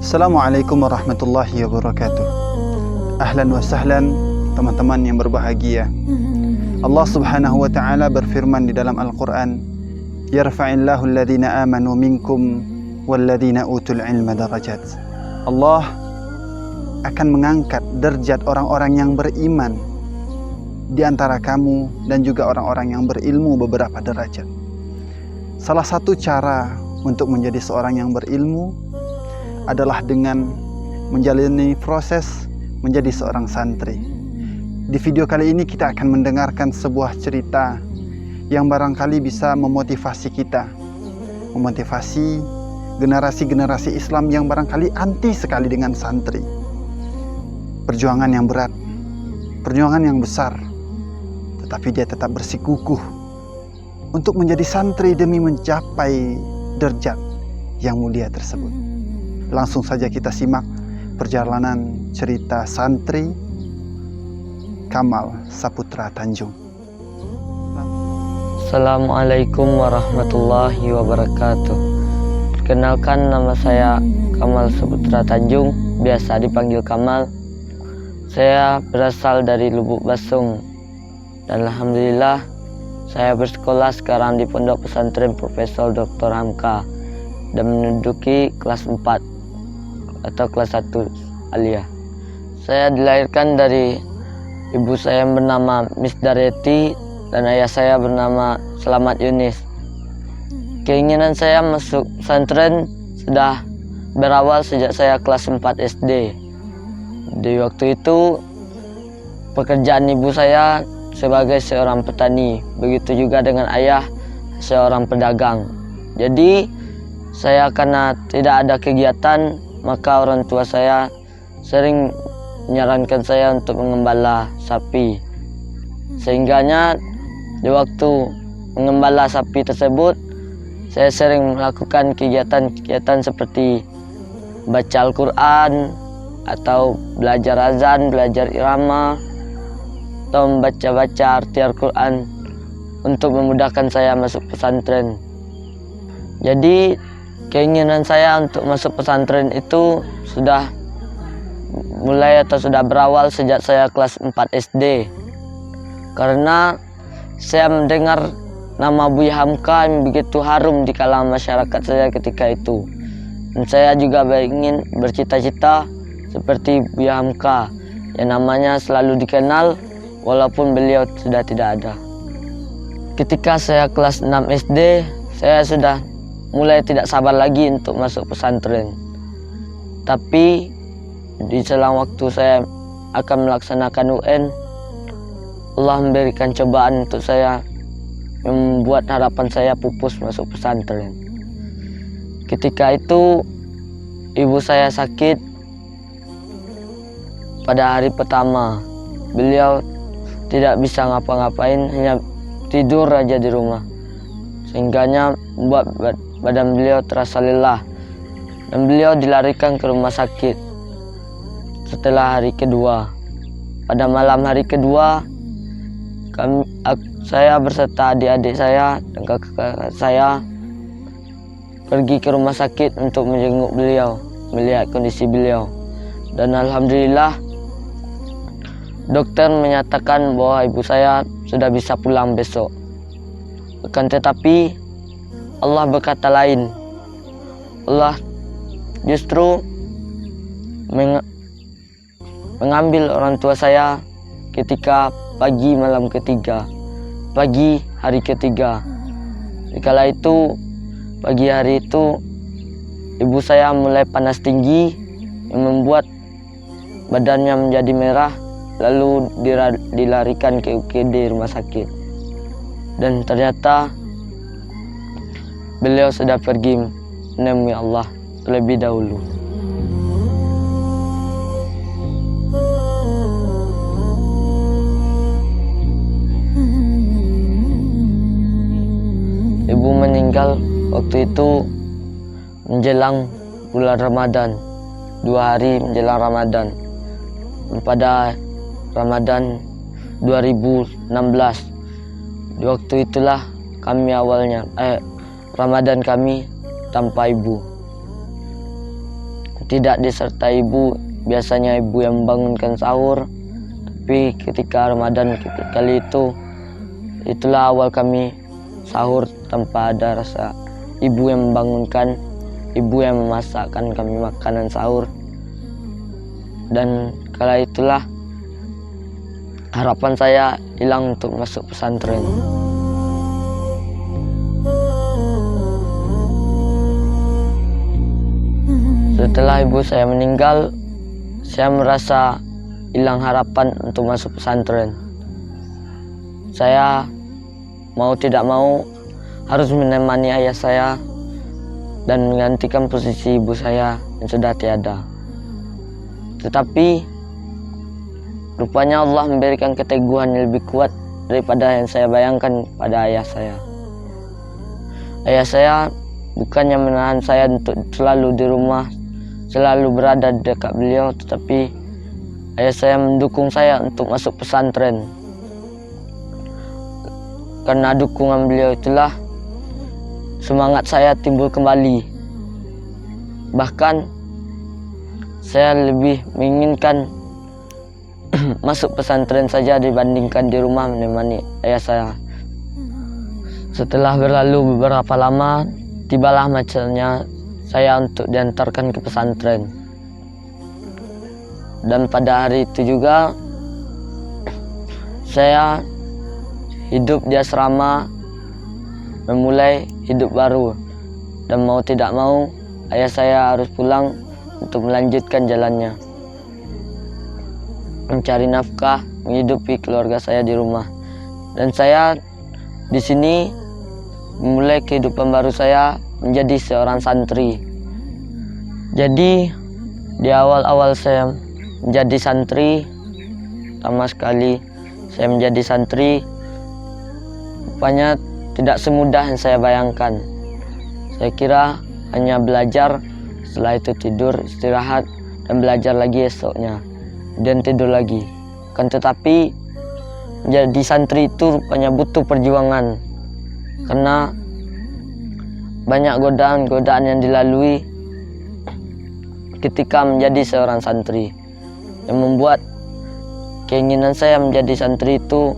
Assalamualaikum warahmatullahi wabarakatuh. Ahlan wa sahlan teman-teman yang berbahagia. Allah Subhanahu wa taala berfirman di dalam Al-Qur'an, "Yarfa'illahu alladhina amanu minkum walladhina utul ilma darajat." Allah akan mengangkat derajat orang-orang yang beriman di antara kamu dan juga orang-orang yang berilmu beberapa derajat. Salah satu cara untuk menjadi seorang yang berilmu adalah dengan menjalani proses menjadi seorang santri. Di video kali ini kita akan mendengarkan sebuah cerita yang barangkali bisa memotivasi kita, memotivasi generasi-generasi Islam yang barangkali anti sekali dengan santri. Perjuangan yang berat, perjuangan yang besar, tetapi dia tetap bersikukuh untuk menjadi santri demi mencapai derajat yang mulia tersebut. Langsung saja kita simak perjalanan cerita santri Kamal Saputra Tanjung. Assalamualaikum warahmatullahi wabarakatuh. Perkenalkan, nama saya Kamal Saputra Tanjung, biasa dipanggil Kamal. Saya berasal dari Lubuk Basung dan alhamdulillah saya bersekolah sekarang di Pondok Pesantren Profesor Dr. Hamka dan menduduki kelas 4 atau kelas 1 aliyah. Saya dilahirkan dari ibu saya yang bernama Miss Dareti dan ayah saya bernama Selamat Yunis. Keinginan saya masuk pesantren sudah berawal sejak saya kelas 4 SD. Di waktu itu pekerjaan ibu saya sebagai seorang petani, begitu juga dengan ayah seorang pedagang. Jadi saya karena tidak ada kegiatan, maka orang tua saya sering menyarankan saya untuk mengembala sapi. Sehingganya di waktu mengembala sapi tersebut, saya sering melakukan kegiatan-kegiatan seperti baca Al-Quran, atau belajar azan, belajar irama, atau membaca-baca arti Al-Quran untuk memudahkan saya masuk pesantren. Jadi keinginan saya untuk masuk pesantren itu sudah mulai atau sudah berawal sejak saya kelas 4 SD. Karena saya mendengar nama Buya Hamka yang begitu harum di kalangan masyarakat saya ketika itu. Dan saya juga ingin bercita-cita seperti Buya Hamka yang namanya selalu dikenal walaupun beliau sudah tidak ada. Ketika saya kelas 6 SD, saya sudah mulai tidak sabar lagi untuk masuk pesantren. Tapi di selang waktu saya akan melaksanakan UN, Allah memberikan cobaan untuk saya, membuat harapan saya pupus masuk pesantren. Ketika itu ibu saya sakit. Pada hari pertama beliau tidak bisa ngapa-ngapain, hanya tidur aja di rumah, sehingganya membuat badan beliau terasa lelah dan beliau dilarikan ke rumah sakit. Setelah hari kedua, pada malam hari kedua, saya berserta adik-adik saya dan kakak saya pergi ke rumah sakit untuk menjenguk beliau, melihat kondisi beliau. Dan alhamdulillah dokter menyatakan bahwa ibu saya sudah bisa pulang besok. Akan tetapi Allah berkata lain. Allah justru mengambil orang tua saya ketika pagi hari ketiga. Kala itu, pagi hari itu, ibu saya mulai panas tinggi yang membuat badannya menjadi merah, lalu dilarikan ke UGD rumah sakit. Dan ternyata beliau sudah pergi menemui Allah terlebih dahulu. Ibu meninggal waktu itu menjelang bulan Ramadan, 2 hari menjelang Ramadan. Pada Ramadan 2016, di waktu itulah kami Ramadan kami tanpa ibu. tidak disertai ibu. Biasanya ibu yang membangunkan sahur, tapi ketika Ramadan kali itulah awal kami sahur tanpa ada rasa ibu yang membangunkan, ibu yang memasakkan kami makanan sahur. Dan kala itulah harapan saya hilang untuk masuk pesantren. Setelah ibu saya meninggal, saya merasa hilang harapan untuk masuk pesantren. Saya mau tidak mau harus menemani ayah saya dan menggantikan posisi ibu saya yang sudah tiada. Tetapi rupanya Allah memberikan keteguhan yang lebih kuat daripada yang saya bayangkan pada ayah saya. Ayah saya bukannya menahan saya untuk selalu di rumah, selalu berada di dekat beliau, tetapi ayah saya mendukung saya untuk masuk pesantren. Karena dukungan beliau itulah semangat saya timbul kembali. Bahkan saya lebih menginginkan masuk pesantren saja dibandingkan di rumah menemani ayah saya. Setelah berlalu beberapa lama, tibalah masanya saya untuk diantarkan ke pesantren. Dan pada hari itu juga saya hidup di asrama, memulai hidup baru. Dan mau tidak mau ayah saya harus pulang untuk melanjutkan jalannya, mencari nafkah, menghidupi keluarga saya di rumah. Dan saya di sini memulai kehidupan baru saya menjadi seorang santri. Jadi di awal-awal saya menjadi santri, pertama sekali saya menjadi santri, rupanya tidak semudah yang saya bayangkan. Saya kira hanya belajar, setelah itu tidur, istirahat, dan belajar lagi esoknya, dan tidur lagi. Kan tetapi menjadi santri itu rupanya butuh perjuangan, karena banyak godaan-godaan yang dilalui ketika menjadi seorang santri, yang membuat keinginan saya menjadi santri itu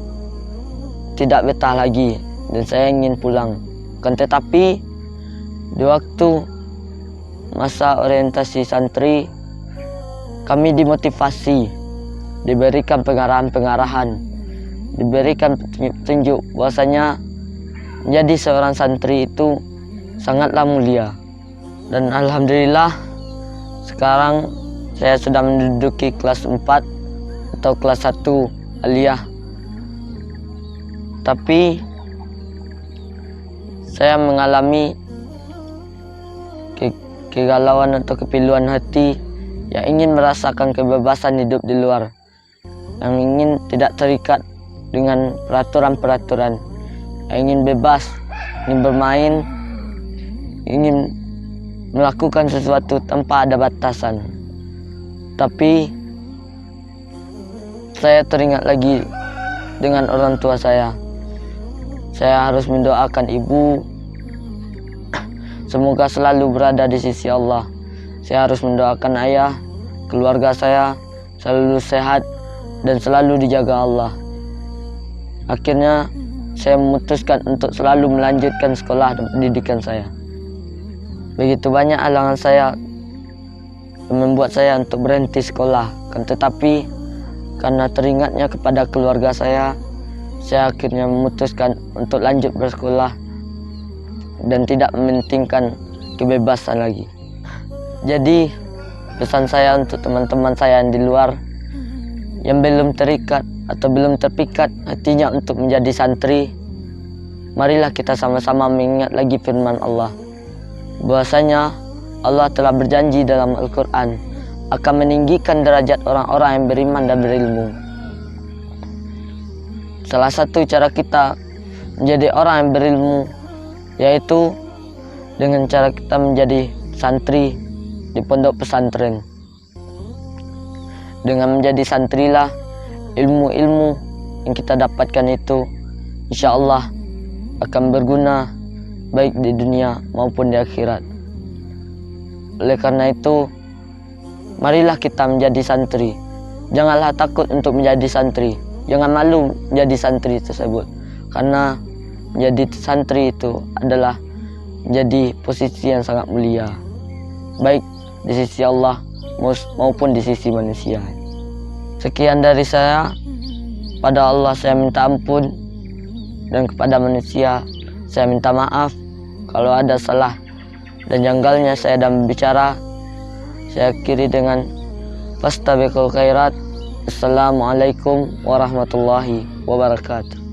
tidak betah lagi, dan saya ingin pulang. Kan tetapi di waktu masa orientasi santri, kami dimotivasi, diberikan pengarahan-pengarahan, diberikan petunjuk bahwasanya menjadi seorang santri itu sangatlah mulia. Dan alhamdulillah sekarang saya sudah menduduki kelas 4 atau kelas 1 aliyah. Tapi saya mengalami kegalauan atau kepiluan hati yang ingin merasakan kebebasan hidup di luar, yang ingin tidak terikat dengan peraturan-peraturan, yang ingin bebas, ingin bermain, ingin melakukan sesuatu tanpa ada batasan. Tapi saya teringat lagi dengan orang tua saya. Saya harus mendoakan ibu semoga selalu berada di sisi Allah. Saya harus mendoakan ayah, keluarga saya selalu sehat dan selalu dijaga Allah. Akhirnya saya memutuskan untuk selalu melanjutkan sekolah dan pendidikan saya. Begitu banyak halangan saya yang membuat saya untuk berhenti sekolah. Kan tetapi karena teringatnya kepada keluarga saya akhirnya memutuskan untuk lanjut bersekolah dan tidak mementingkan kebebasan lagi. Jadi pesan saya untuk teman-teman saya yang di luar yang belum terikat atau belum terpikat hatinya untuk menjadi santri, marilah kita sama-sama mengingat lagi firman Allah, bahwasanya Allah telah berjanji dalam Al-Quran akan meninggikan derajat orang-orang yang beriman dan berilmu. Salah satu cara kita menjadi orang yang berilmu yaitu dengan cara kita menjadi santri di pondok pesantren. Dengan menjadi santrilah, ilmu-ilmu yang kita dapatkan itu insya Allah akan berguna baik di dunia maupun di akhirat. Oleh karena itu marilah kita menjadi santri. Janganlah takut untuk menjadi santri. Jangan malu menjadi santri tersebut. Karena menjadi santri itu adalah menjadi posisi yang sangat mulia, baik di sisi Allah maupun di sisi manusia. Sekian dari saya. Pada Allah saya minta ampun, dan kepada manusia saya minta maaf kalau ada salah dan janggalnya saya dalam bicara. Saya akhiri dengan fastabiqul khairat. Assalamualaikum warahmatullahi wabarakatuh.